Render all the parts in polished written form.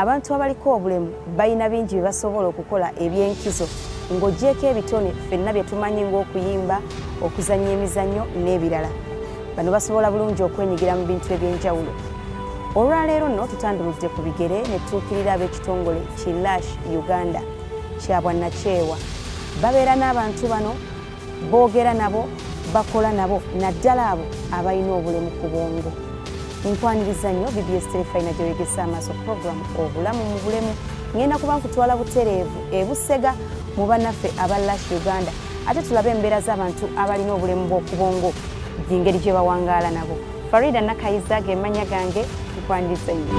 abantu abaliko obulemu balina bingi bye basobola okukola eby'enkizo ng'oggyeko ebitone ffenna bye tumanyi ng'okuyimba, okuzannya emizannyo n'ebirala. Bano basobola bulungi okwenyigira mu bintu eby'enjawulo. Olwaleero nno tutanduludde ku bigere ne tutuukirira ab'ekitongole Kilash Uganda kya bwannakyewa. Babeera n'abantu bano, boogera nabo, bakola nabo, naddala abo abalina obulemu ku bwongo. Nkwaniriza nnyo BBS Terefayina gye weegesa amaaso puroguramu obulamu mu bulemu. Ngenda kuba nkutwala butereevu ebusega mu bannaffe aba Lash Uganda ate tulabe embeera z'abantu abalina obulemu bw'oku bwongo engeri gye bawangaala nabo. Farida Nakayiza ge mannya gange, nkwaniriza nnyo.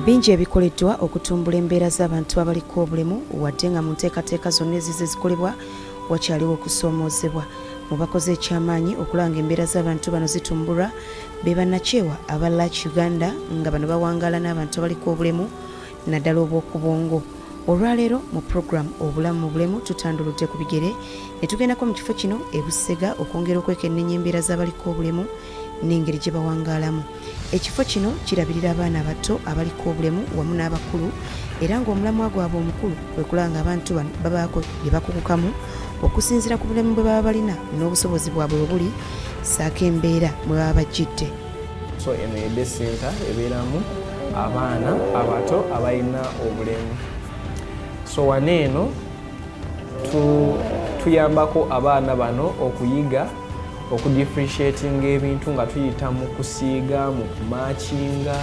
Bingi ebikoleddwa okutumbula embeera z'abantu abaliko obulemu wadde nga mu nteekateeka zonna ezize zikolebwa wakyaliwo okusoomoozebwa. Mu bakoze ekyamaanyi okulanga embeera z'abantu bano zitumbulwa be bannakyewa aba Lash Uganda nga bano bawangaala n'abantu abaliko obulemu naddala obw'oku bwongo. Olwaleero mu puroguramu obulamu mu bulemu tutanduludde ku bigere ne tugendako mu kifo kino ebusega okwongera okwekennenya embeera z'abaliko obulemu n'engeri gye bawangaalamu. Ekifo kino kirabirira abaana abato abaliko obulemu wamu n'abakulu era ng'omulamwa gwabwe omukulu kwe kulanga abantu bano babaako bye bakukukamu okusinziira ku bulemu bwe baba balina n'obusobozi bwabwe bwe buli saako embeera mwe baba bajjidde. So eno yedde senta ebeeramu abaana abato abalina obulemu. So waneeno tuyambako abaana bano okuyiga okudifferentiatinga ebintu nga tuyita mu kusiiga, mu kumakinga,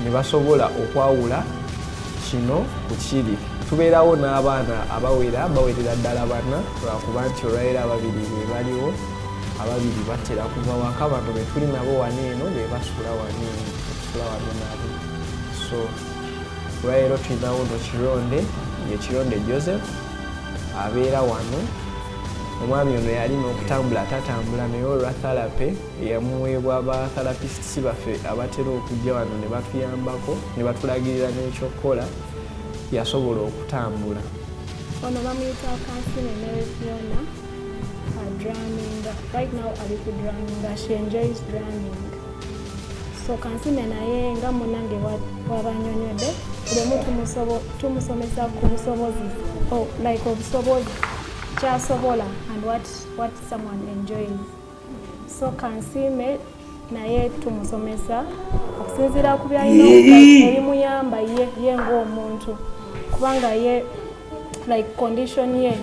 ne basobola okwawula kino ku kiri. Tubeerawo n'abaana abawerera ddala bana lwakuba nti olwaleero ababiri be baliwo, ababiri batera kuva waka, bano be tuli nabo waneeno be basula wano nabo. So olwaleero tulinawo no Kironde, ye Kironde Joseph abeera wano. Omwami ono yalina okutambula tatambula naye olwa therapy yamuweebwa aba therapists baffe abatera okujja wano ne batuyambako ne batulagirira n'ekyokukola yasobola okutambula. Ono bamuyita Kansine Fiona drumming. Right now ali ku drumming. She enjoys drumming. So Kansine naye nga munange wabanyonyodde bulemu tumusomesa ku busobozi obusobozi kyasobola and what someone enjoys. So Kansime naye tumusomesa okusinziira ku byalina ebimuyamba ye ng'omuntu kubanga ye like condition ye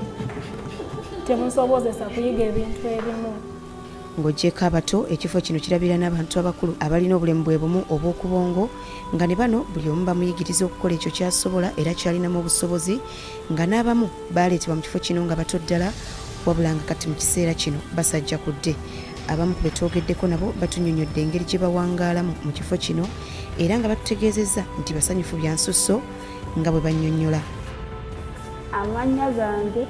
temusobozesa kuyiga ebintu ebimu. Ng'oggyeko abato ekifo kino kirabira n'abantu abakulu abalina obulemu bwe bumu obw'oku bwongo nga ne bano buli omu bamuyigiriza okukola ekyo kyasobola era kyalinamu obusobozi nga n'abamu baaleetebwa mu kifo kino nga bato ddala wabula nga kati mu kiseera kino basajja kudde. Abamu ku betwogeddeko nabo batunnyonnyodde engeri gye bawangaalamu mu kifo kino era nga batutegeezezza nti basanyufu bya nsusso nga bwe bannyonnyola. Amannya gange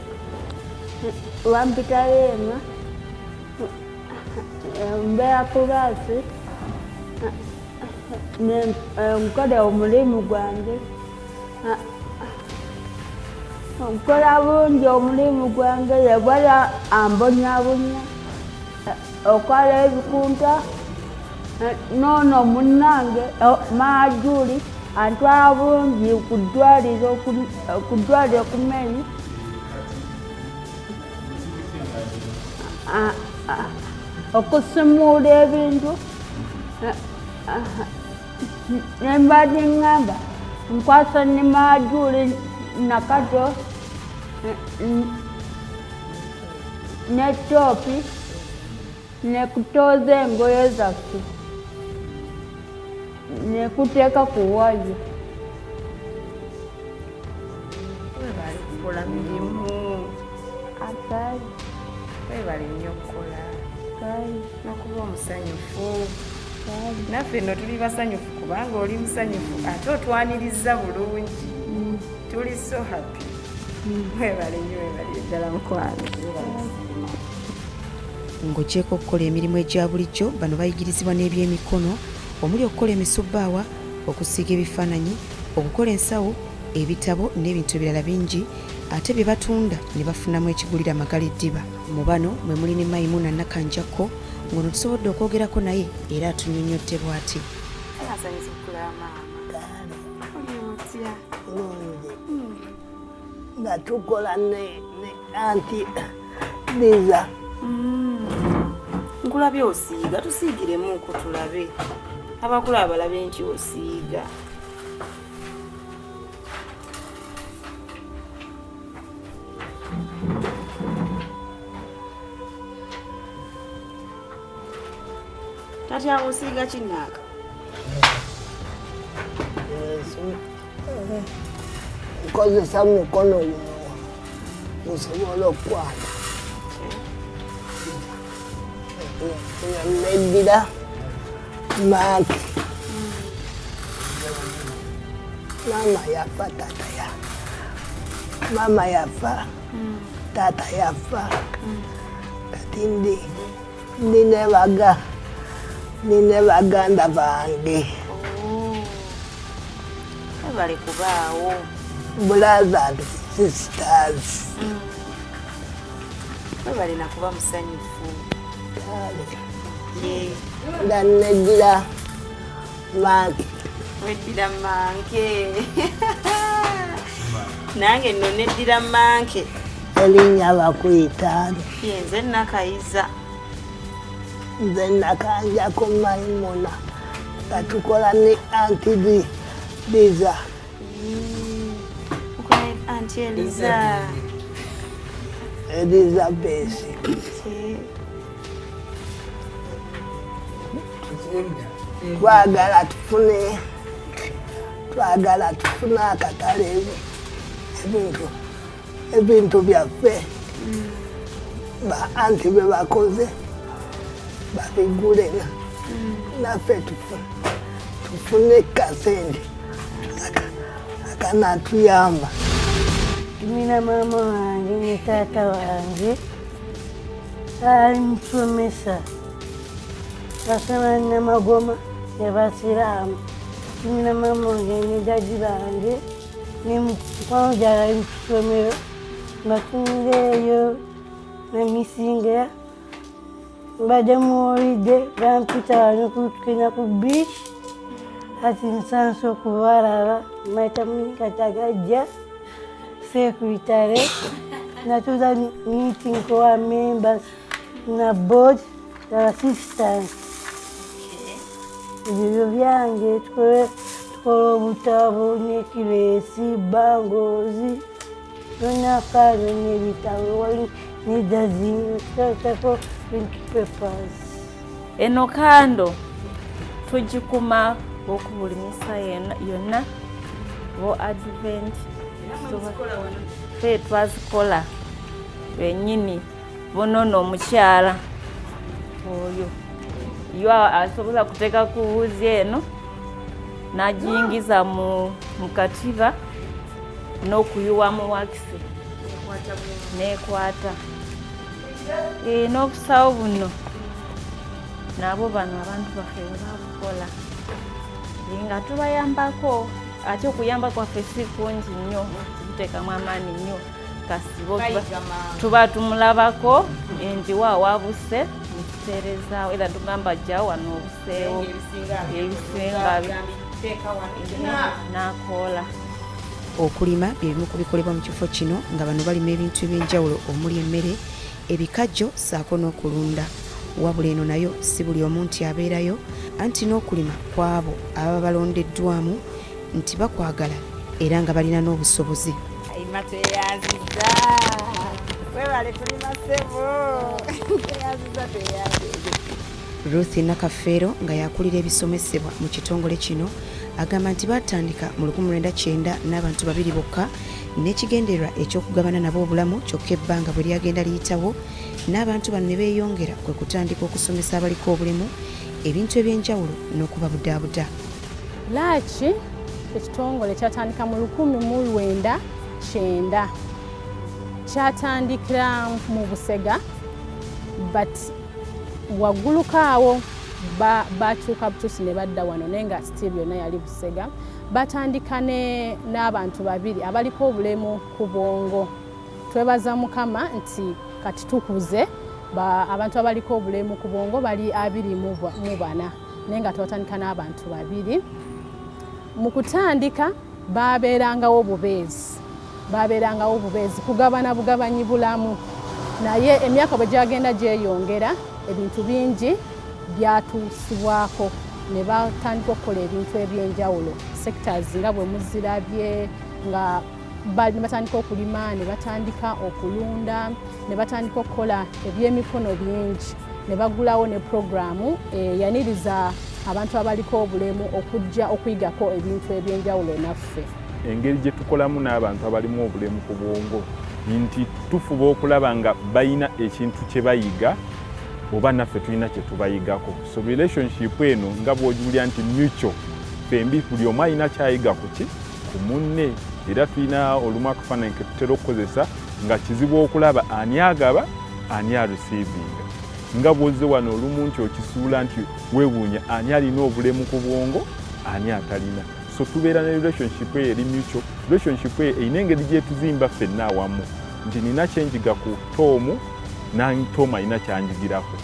Wampitayeema mbeera kulaasi nkola omulimu gwange nkola bungi omulimu gwange yebala ambonyabonya okola ebikunta noono munnange Maajuli antwala bungi ku ddwaliro kumeni okusimuula ebintu nembadde ngamba nkwasa ne Maajuli nakato ne topi nekutooza engoye zaffe nekuteeka ku waya. Webali kukola mirimu Akali webali nnyo okukola n'okuba omusanyufu. Naffe nno tuli basanyufu kubanga oli musanyufu ate otwaniriza bulungi. Tuli so happy. Webali nnyo webali eddala mukwano. Ng'oggyeko okukola emirimu egya bulijjo bano bayigirizibwa n'ebyemikono omuli okukola emisubbaawa, okusiiga ebifaananyi, okukola ensawo, ebitabo n'ebintu ebirala bingi ate bye batunda ne bafunamu ekigulira Magala Eddiba. Mu bano mwe muli ne Maimuna Nakanjako ngono tusobodde okwogerako naye era atunnyonnyodde bw'ati. Asanyusa okulaba maama. Oli mutya? Nga tukola ne anti Liza. Nkulabye osiiga, tusiigiremuuko tulabe. Abakulaba balabe nti osiiga. Tati awo osiiga kinnaaka? Nkozesa mukono guno gusobola okukwata. Neddira maaki. Mama yafa, tata yafa. Mama yafa, tata yafa. Kati ndine baganda bange. Bali kubaawo. Brothers and sisters. Balina kuba musanyufu. Nga neddira maaki. Weddira manke. Nange nno neddira manke. Erinnya bakuyita Nze Nakayiza. nze Nakanjako Maimuna nga tukola ne anti Liza. Ukola Auntie Eliza. Elizabeth. Twagala tufune akatale ebintu byaffe ba anti be bakoze babigule naffe tufune kasente akanatuyamba. Mina mama wange ne taata wange ali musomesa basoma Namagoma ne basiraamu. Mina mama wange ne dadi bange ne mukwano gyala ali mu ssomero nga tumireeyo ne misinga mbadde muwulidde bampita wano tukenya ku beach ati nsanso okubalaba mayita munikatagajja secretary natuza meeting kwa members na board na assistants. Ebyo byange tukola obutabo nekiresi bangozi nonakalo nebitabo wali nedazino tutako papers. Eno kando tugikuma okubulimisa yonna bo advent fe twazikola bennyini bonono omukyala oyo yo asobola kuteeka ku wuzi eno n'agiyingiza mu katiba n'okuyuwa mu wakisi n'ekwata n'obusawo buno nabo bano abantu baffe babukola nga tubayambako ate okuyamba kwaffe si kungi nnyo tuteekamu amaanyi nnyo kasibo tuba tumulabako nti waawabuse mututeerezaawo era tugamba jjawo wano obuseewo ebisinga n'akoola. Okulima bye bimu ku bikolebwa mu kifo kino nga bano balima ebintu eby'enjawulo omuli emmere, ebikajjo ssaako n'okulunda. Wabula eno nayo si buli omu nti abeerayo anti n'okulima kw'abo ababa balondeddwamu nti bakwagala era nga balina n'obusobozi. Ayima tweyanziza. Webale kulima ssebo. Tweyanziza. Ruth Nakafeero nga yakulira ebisomesebwa mu kitongole kino agamba nti batandika mu 1990 n'abantu 2 bokka n'ekigendererwa eky'okugabana nabo obulamu kyokka ebbanga bwe lyagenda liyitawo n'abantu bano ne beeyongera kwe kutandika okusomesa abaliko obulemu ebintu eby'enjawulo n'okubabudaabuda. Laki ekitongole kyatandika mu 1990 kyatandikira mu Busega but waggulukaawo bakyuka butuusi ne badda wano naye nga still yonna yali Busega batandika n'abantu babiri abaliko obulemu ku bwongo. Twebaza Mukama nti kati tukuze abantu abaliko obulemu ku bwongo bali 24 naye nga twatandika n'abantu babiri. Mu kutandika babeerangawo bubeezi kugabana bugabanyi bulamu, naye emyaka bwe gyagenda gyeyongera ebintu bingi byatuusibwako ne batandika okukola ebintu ebyenjawulo. Sectors nga bwe muzirabye nga batandika okulima, ne batandika okulunda, ne batandika okukola ebyemikono bingi, ne bagulawo ne programu yaniriza abantu abaliko obulemu okujja okuyigako ebintu ebyenjawulo naffe. Engeri gye tukolamu n'abantu abalimu obulemu ku bwongo nti tufuba okulaba nga bayina ekintu kye bayiga oba naffe tulina kye tubayigako. So relationship eno nga bw'ogiwulira nti mutual, fembi buli omu alina kyayiga ku munne, era tulina olumu akafaananyi ke tutera okukozesa nga kizibu okulaba ani agaba ani areceiving. Nga bw'ozze wano olumu nti okisuula nti weewuunya ani alina obulemu ku bwongo ani atalina. So tubeera ne relationship eri mutual. Relationship erina engeri gyetuzimba ffenna awamu nti nina kyenjiga ku Tomu Tom alina kyanjigirako.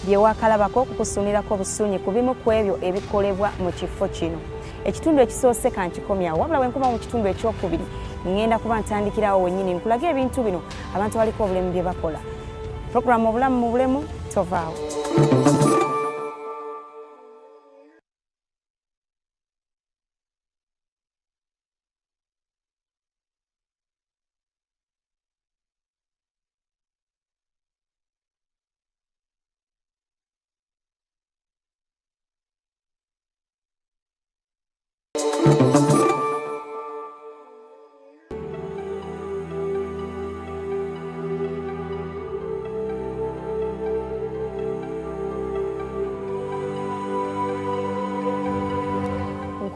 Byewakalabako kukusuunirako obusuunyi ku bimu ku ebyo ebikolebwa mu kifo kino. Ekitundu ekisoose kankikomyawo, wabula bwe nkoma mu kitundu ekyokubiri ngenda kuba ntandikirawo wennyini nkulaga ebintu bino abantu abaliko obulemu bye bakola. Programu obulamu mu bulemu tovaawo.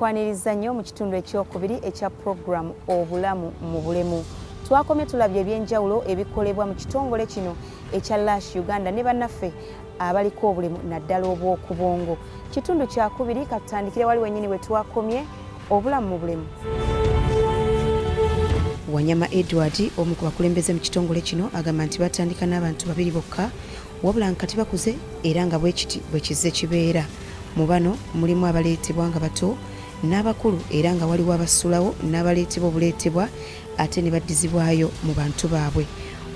Nkwaniriza nnyo mu kitundu ekyokubiri ekya programu obulamu mu bulemu. Twakomye tulabye ebyenjawulo ebikolebwa mu kitongole kino ekya Lash Uganda ne bannaffe abaliko obulemu naddala obw'oku bwongo. Kitundu kyakubiri katutandikire wali wennyini we twakomye obulamu mu bulemu. Wanyama Edward omu ku bakulembeze mu kitongole kino agamba nti batandika n'abantu babiri bokka wabula nkati bakuze era nga bwe kiti bwe kizze kibeera. Mu bano mulimu abaleetebwa nga bato n'abakulu era nga waliwo abasulawo n'abaleetebwa obuleetebwa ate ne baddizibwayo mu bantu baabwe.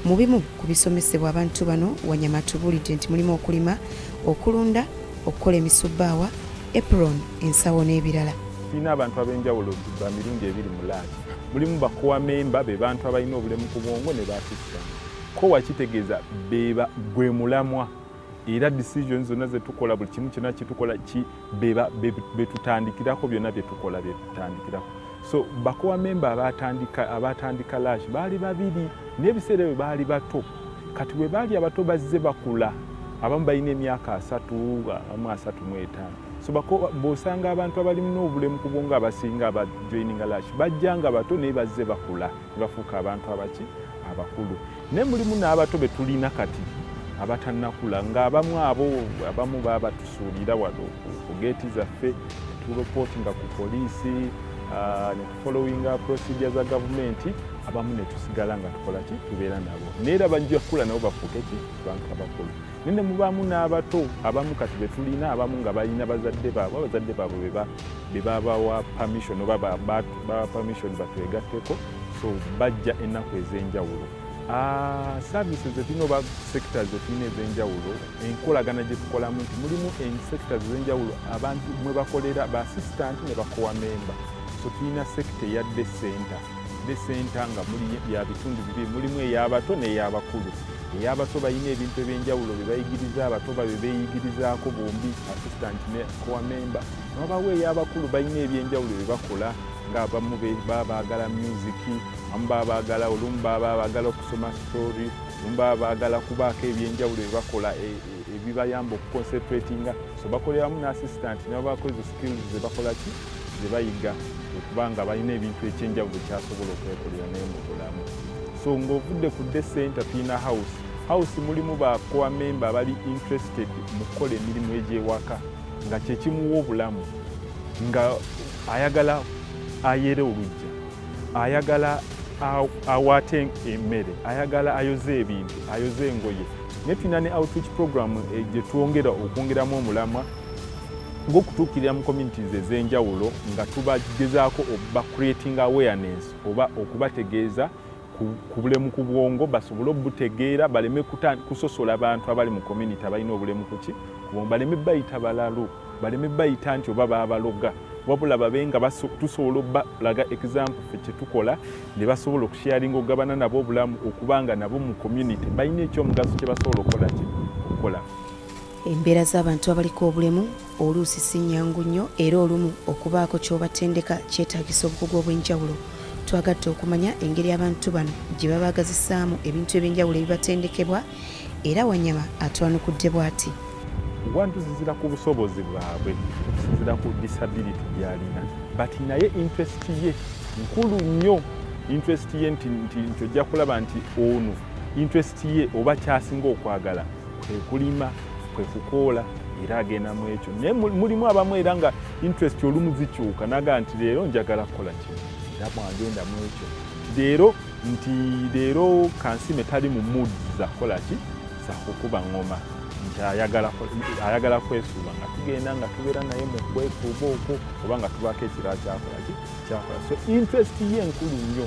Mu bimu ku bisomesebwa abantu bano Wanyama atubulidde nti mulimu okulima, okulunda, okukola emisubbaawa, apron, ensawo n'ebirala. Tulina abantu ab'enjawulo ba mirundi ebiri mu Lash. Mulimu bakowa memba be bantu abalina obulemu ku bwongo ne baasisitamu. Kowa kitegeeza beba gwe mulamwa era decisions zonna ze tukola buli kimu kyonna kitukola betutandikirako byonna byetukola byetutandikirako. So bakowa memba abatandika Lash baali babiri n'ebiseera bwe baali bato. Kati bwe baali abato bazze bakula, abamu balina emyaka 3, abamu 35. So bw'osanga abantu abalimu n'obulemu ku bwongo abasinga abajoininga Lash bajjanga bato naye bazze bakula ne bafuuka abantu abakulu. Ne mulimu n'abato be tulina kati abatannakula ng'abamu baba tusuulira wano ku geeti zaffe tureportinga ku poliisi ne tufollowinga procedure za gavumenti, abamu ne tusigala nga tukola ki tubeera nabo naye era bajja kukula nabo bafuuke ki bantu abakulu. Nene mubamu n'abato abamu kati be tulina abamu nga balina abazadde baabwe be babawa permission oba ba permission batwegatteko, so bajja ennaku ez'enjawulo. Services zetulina oba sectors zetulina ez'enjawulo, enkolagana gye tukolamu nti mulimu sectors ez'enjawulo abantu mwe bakolera ba assistant ne bakowa memba. So tulina sector eya day center nga muli ya bitundu bibiri, mulimu ey'abato n'ey'abakulu. Ey'abato balina ebintu eby'enjawulo bye bayigiriza abato bye beeyigirizaako bombi assistant ne kowa memba. Wabawo ey'abakulu balina ebyenjawulo bye bakola ng'abamu baba baagala music, abamu baba baagala olumu baba baagala okusoma story, olumu baba baagala kubaako ebyenjawulo bye bakola ebibayamba okuconcentratinga. So bakolera wamu n'assistant ne babaako ezo skills ze bakola ki ze bayiga okubanga balina ebintu ekyenjawulo kyasobola okwekolera naye mu bulamu. So ng'ovudde ku day center tulina house mulimu bakowa memba bali interested mu kukola emirimu egy'ewaka nga kye kimuwa obulamu. nga ayagala ayere olujja, ayagala awaate emmere, ayagala ayoze ebintu, ayoze engoye. Naye tulina ne outreach program gye twongera okwongeramu omulamwa ng'okutuukirira mu communities ez'enjawulo nga tubagezaako oba creating awareness oba okubategeeza ku bulemu ku bwongo basobole obutegeera baleme kusosola abantu abali mu community abalina obulemu kuki baleme bayita balalu, baleme bayita nti oba baabaloga, wabula babe nga tusobola obalaga example ffe kye tukola ne basobola okusharinga okugabana nabo obulamu okubanga nabo mu community balina ekyomugaso kye basobola okukola. Embeera z'abantu abaliko obulemu oluusi si nnyangu nnyo era olumu okubaako ky'obatendeka kyetaagisa obukugu obw'enjawulo. Twagadde okumanya engeri abantu bano gye babaagazisaamu ebintu eby'enjawulo ebibatendekebwa era Wanyama atwanukudde bw'ati. Wantu zizira ku busobozi bwabwe, zizira ku disability gy'alina, but naye interest ye nkulu nnyo. Interest ye nti ojja kulaba nti ono interest ye oba kyasinga okwagala kwe kulima, kwe kukoola era agenda mu ekyo. Naye mulimu abamu era nga interest olumu zikyuka naga nti leero njagala kukola kino era mwagenda mu ekyo. Leero kansime tali mu mood za kukola ki za kukuba ngoma nti ayagala kwesuuba nga tugenda nga tubeera naye mu kwesuuba okwo oba nga tubaako ekirala kyakola. So interest ye nkulu nnyo.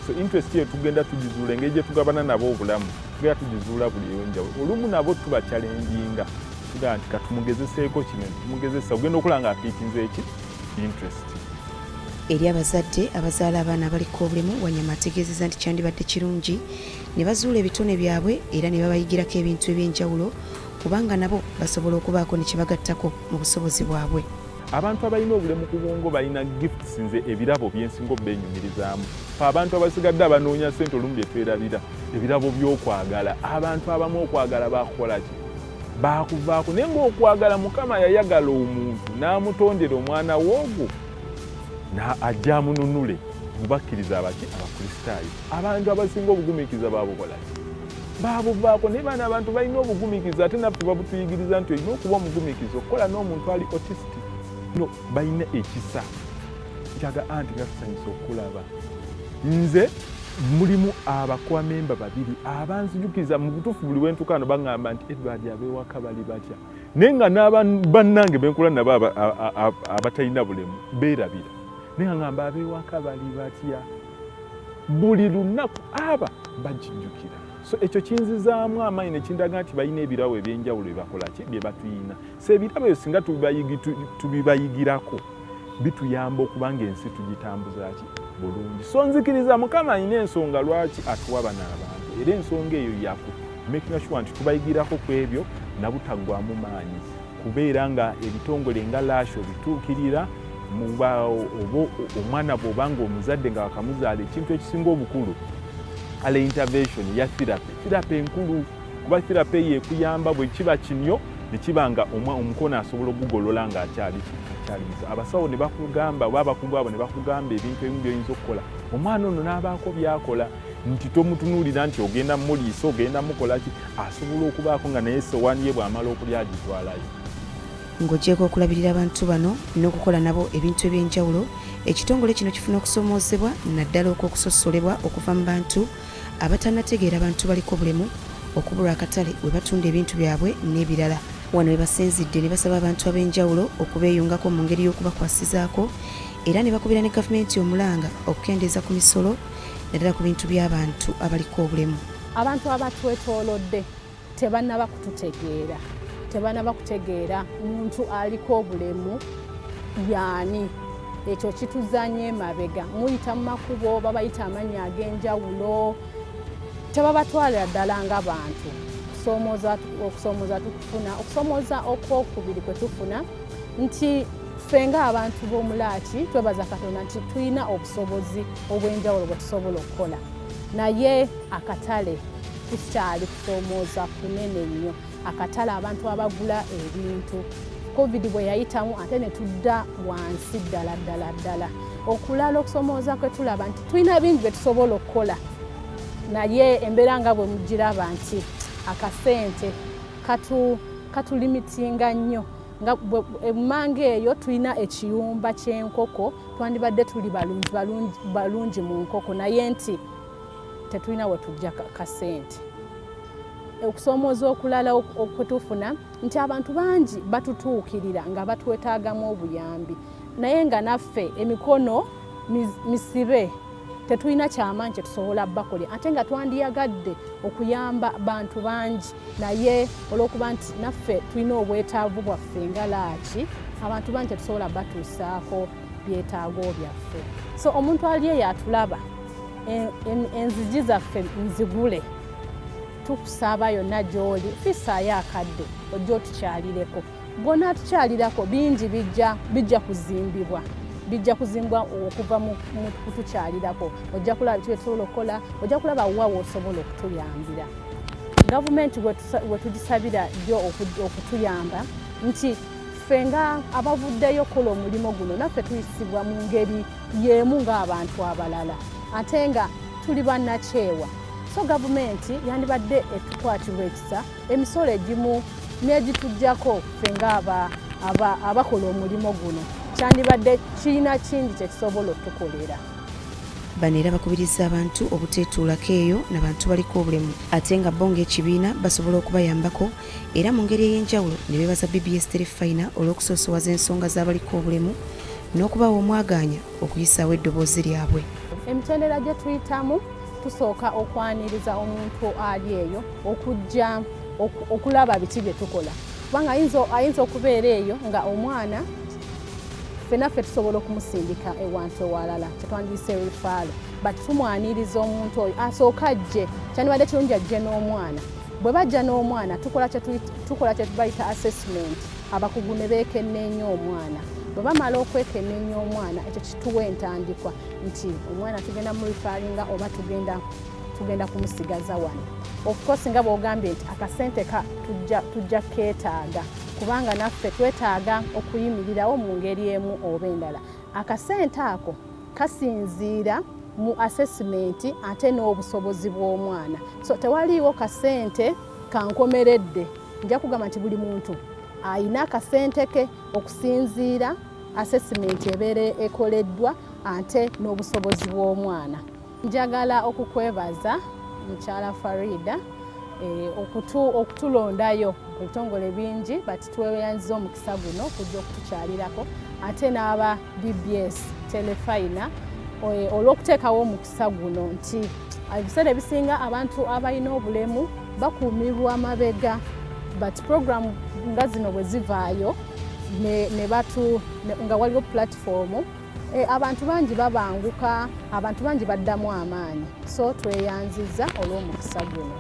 So interest ye tugenda tugizuula engeri gye tugabana nabo obulamu tugenda tugizuula buli enjawulo. Olumu nabo tuba challenginga tugaa nti katumugezeseeko kino tumugezesa ogenda okulaba nga apiikinze eki interest. Eri abazadde abazaala abaana abaliko obulemu Wanyama ategeezezza nti kyandibadde kirungi ne bazuula ebitone byabwe era ne babayigirako ebintu eby'enjawulo kubanga nabo basobola okubaako ne kibagattako mu busobozi bwabwe. Abantu abalina obulemu ku bwongo balina gifts nze ebirabo byensinga obbenyumirizaamu. Abantu abasigadde abanoonya ssente olumu bye twerabira ebirabo by'okwagala. Abantu abamu okwagala bakukola ki? Bakuvaako naye ng'okwagala Mukama yayagala omuntu n'amutondera omwana w'ogwo ajja amununule mubakkiriza abaki abakristaayo. Abantu abasinga obugumiikiriza baabukola ki? Baabuvaako naye baana abantu balina obugumiikiriza ate naffe babutuyigiriza nti olina okuba omugumiikiriza okukola n'omuntu ali autistic. No, balina ekisa njaga anti nga tusanyusa okulaba. Nze mulimu abakwamemba babiri abanzijukiriza mu butuufu buli wentukano baŋŋamba nti Edward abeewaka bali batya naye nga bannange benkola nabo abatalina bulemu beerabira naye nga ŋŋamba abeewaka bali batya buli lunaku aba bajijjukira. So ekyo kinzizaamu amaanyi ne kindaga nti balina ebirawo ebyenjawulo byebakola ki bye batuyina. So ebirabo ebyo singa tubibayigirako bituyamba okuba nga ensi tugitambuza ki bulungi. So nzikiriza Mukama alina ensonga lwaki atuwa bano abantu era ensonga eyo yaku making sure nti tubayigirako ku ebyo nabutaggwamu maanyi kubeera nga ebitongole nga laasho bituukirira omwana bw'obanga omuzadde nga wakamuzaala ekintu ekisinga obukulu ale intervention ya therapy enkulu kuba therapy yekuyamba bwe kiba kinyo ne kiba nga omukono asobola okugolola nga akyali muto. Abasawo ne bakugamba oba abakugu abo ne bakugamba ebintu ebimu by'oyinza okukola omwana ono n'abaako byakola nti tomutunuulira nti ogenda muliisa ogenda mukola ki asobola okubaako nga naye essowaani ye bw'amala okulya agitwalayo. Ng'ogyeko okulabirira abantu bano n'okukola nabo ebintu eby'enjawulo ekitongole kino kifuna okusomoozebwa naddala okw'okusosolebwa okuva mu bantu abatannategeera abantu baliko obulemu okubulwa akatale we batunda ebintu byabwe n'ebirala. Wano we basinzidde ne basaba abantu ab'enjawulo okubeeyungako mu ngeri y'okubakwasizaako era ne bakubira ne gavumenti omulanga okukendeeza ku misolo naddala ku bintu by'abantu abaliko obulemu. Abantu abatwetoolodde tebannaba kututegeera, tebannaba kutegeera muntu aliko obulemu yaani. Ekyo kituzanye mabega muyita mu makubo babayita amannya ag'enjawulo tebabatwalira ddala ng'abantu. Okusomooza tukufuna okusomooza okwokubiri kwe tufuna nti ffe ng'abantu b'omulaaki twebaza Katonda nti tulina obusobozi obw'enjawulo bwe tusobola okukola naye akatale tukyali kusoomooza kunene nnyo. Akatale abantu abagula ebintu COVID bwe yayitamu ate ne tudda wansi ddala. Okulala okusomooza kwe tulaba nti tulina bingi bye tusobola okukola naye embeera nga bwe mugiraba nti akasente katulimitinga nnyo nga emmanga eyo tulina ekiyumba ky'enkoko twandibadde tuli balungi mu nkoko naye nti tetulina we tujja kasente. Okusoomooza okulala okwetufuna nti abantu bangi batutuukirira nga batwetaagamu obuyambi naye nga naffe emikono misibe tetulina kyamaanyi kye tusobola bakolera ate nga twandiyagadde okuyamba bantu bangi naye olw'okuba nti naffe tulina obwetaavu bwaffe nga laaki abantu bangi tetusobola batuusaako byetaago byaffe. So omuntu ali eyo atulaba enzigi zaffe nzigule tukusaba yonna gy'oli fisaayo akadde ojja otukyalireko bw'ona atukyalirako bingi bijja kuzimbibwa okuva mu kutukyalirako ojja kulaba biki byetusobola okukola ojja kulaba wa w'osobola okutuyambira. Gavumenti we tugisabira yo okutuyamba nti ffe nga abavuddeyo okukola omulimu guno naffe tuyisibwa mu ngeri y'emu ng'abantu abalala ate nga tuli bannakyewa. So gavumenti yandibadde etukwatirwa ekisa emisolo egimu n'egitujjako ffe nga abakola omulimu guno kyandibadde kirina kingi kye kisobola okutukolera. Bano era bakubiriza abantu obuteetuulako eyo n'abantu baliko obulemu ate nga bo ng'ekibiina basobola okubayambako era mu ngeri ey'enjawulo ne beebaza BBS Terefayina olw'okusoosowaza ensonga z'abaliko obulemu n'okubawa omwagaanya okuyisaawo eddoboozi lyabwe. Emitendera gye tuyitamu tusooka okwaniriza omuntu ali eyo okujja okulaba biki bye tukola kubanga ayinza okubeera eyo nga omwana ffenaffe tusobola okumusindika ewantu ewalala kyetwandiyise refaalo but tumwaniriza omuntu oyo asooka ajje kyandibadde kirungi ajje n'omwana. Bwe bajja n'omwana tukola kye bayita assessment abakugu ne beekenneenya omwana. Bwe bamala okwekenneenya omwana ekyo kituwa entandikwa nti omwana tugenda mu refaalinga oba tugenda kumusigaza wano. Of course nga bw'ogambye nti akasente tujja keetaaga kubanga naffe twetaaga okuyimirirawo mu ngeri emu oba endala. Akasente ako kasinziira mu assessment ate n'obusobozi bw'omwana. So tewaliiwo kasente kankomeredde. Nja kugamba nti buli muntu ayina akasente ke okusinziira assessment ebeera ekoleddwa ate n'obusobozi bw'omwana. Njagala okukwebaza mukyala Farida okutulondayo ebitongole bingi but tweyanziza omukisa guno okujja okutukyalirako ate n'aba BBS Terefayina olw'okuteekawo omukisa guno nti ebiseera ebisinga abantu abalina obulemu bakuumirwa amabega but program nga zino bwe zivaayo nga waliwo platform abantu bangi babanguka abantu bangi baddamu amaanyi so tweyanziza olw'omukisa guno.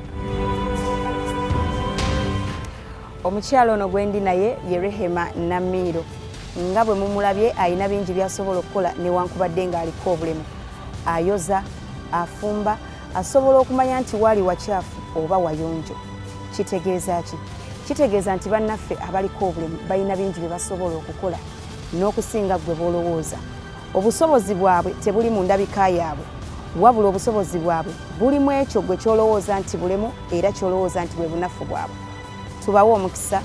Omukyalo ono gwendi naye ye Rehema Namiiro nga bwe mumulabye ayina bingi byasobola okukola newankubadde ng'aliko obulemu. Ayoza, afumba, asobola okumanya nti waali wakyafu oba wayonjo. Kitegeeza ki? Kitegeeza nti bannaffe abaliko obulemu balina bingi bye basobola okukola n'okusinga gwe b'olowooza. Obusobozi bwabwe tebuli mu ndabika yaabwe wabula obusobozi bwabwe buli mu ekyo gwe kyolowooza nti bulemu era kyolowooza nti bwe bunafu bwabwe. Tubawe omukisa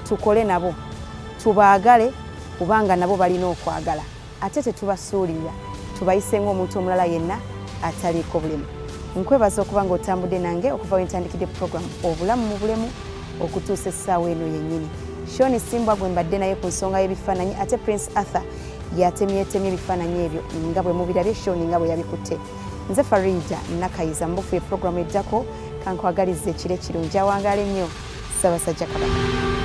tukole nabo tubaagale kubanga nabo balina okwagala ate tetubasuulirira tubayise ng'omuntu omulala yenna ataliko bulemu. Nkwebaza okuba ng'otambudde nange okuva we ntandikidde puroguramu obulamu mu bulemu okutuusa essaawa eno yennyini. Shoni Simbwa gwe mbadde naye ku nsonga y'ebifaananyi ate Prince Arthur yatemyetemye ebifaananyi ebyo nga bwe mubirabye Shoni nga bwe yabikutte. Nze Farida Nakayiza mbufuye puroguramu eddako kankwagaliza ekiro ekirungi awangaala ennyo Ssaabasajja Kabaka.